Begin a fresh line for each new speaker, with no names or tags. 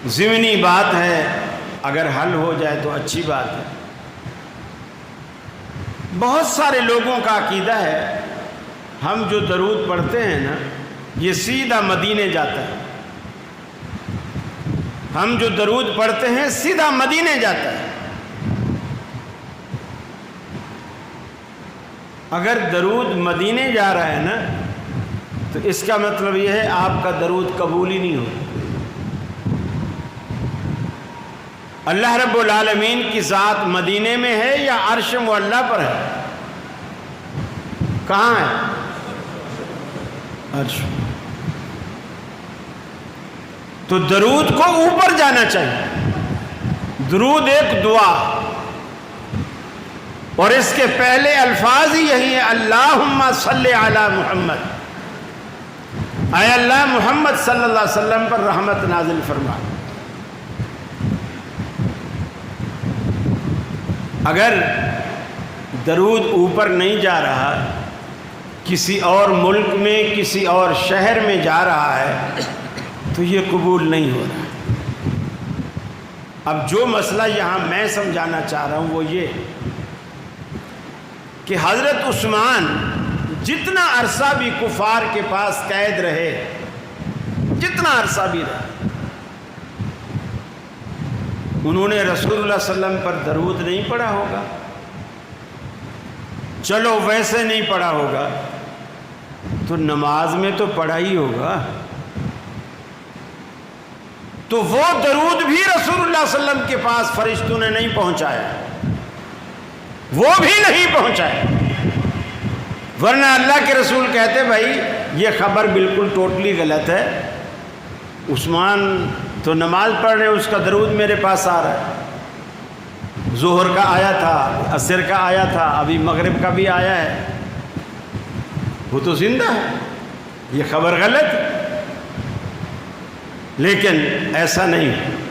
ضمنی بات ہے، اگر حل ہو جائے تو اچھی بات ہے۔ بہت سارے لوگوں کا عقیدہ ہے ہم جو درود پڑھتے ہیں نا یہ سیدھا مدینے جاتا ہے، ہم جو درود پڑھتے ہیں سیدھا مدینے جاتا ہے۔ اگر درود مدینے جا رہا ہے نا تو اس کا مطلب یہ ہے آپ کا درود قبول ہی نہیں ہوگا۔ اللہ رب العالمین کی ذات مدینے میں ہے یا عرش معلیٰ پر ہے؟ کہاں ہے؟ عرش۔ تو درود کو اوپر جانا چاہیے۔ درود ایک دعا اور اس کے پہلے الفاظ ہی یہی ہیں، اللہم صلی علی محمد، اے اللہ محمد صلی اللہ علیہ وسلم پر رحمت نازل فرما۔ اگر درود اوپر نہیں جا رہا، کسی اور ملک میں کسی اور شہر میں جا رہا ہے تو یہ قبول نہیں ہو رہا۔ اب جو مسئلہ یہاں میں سمجھانا چاہ رہا ہوں وہ یہ کہ حضرت عثمان جتنا عرصہ بھی کفار کے پاس قید رہے، جتنا عرصہ بھی رہے، انہوں نے رسول اللہ صلی اللہ علیہ وسلم پر درود نہیں پڑھا ہوگا؟ چلو ویسے نہیں پڑھا ہوگا تو نماز میں تو پڑھا ہی ہوگا۔ تو وہ درود بھی رسول اللہ صلی اللہ علیہ وسلم کے پاس فرشتوں نے نہیں پہنچایا، وہ بھی نہیں پہنچایا، ورنہ اللہ کے رسول کہتے بھائی یہ خبر بالکل ٹوٹلی غلط ہے، عثمان تو نماز پڑھ رہے، اس کا درود میرے پاس آ رہا ہے، ظہر کا آیا تھا، عصر کا آیا تھا، ابھی مغرب کا بھی آیا ہے، وہ تو زندہ ہے، یہ خبر غلط ہے۔ لیکن ایسا نہیں ہے۔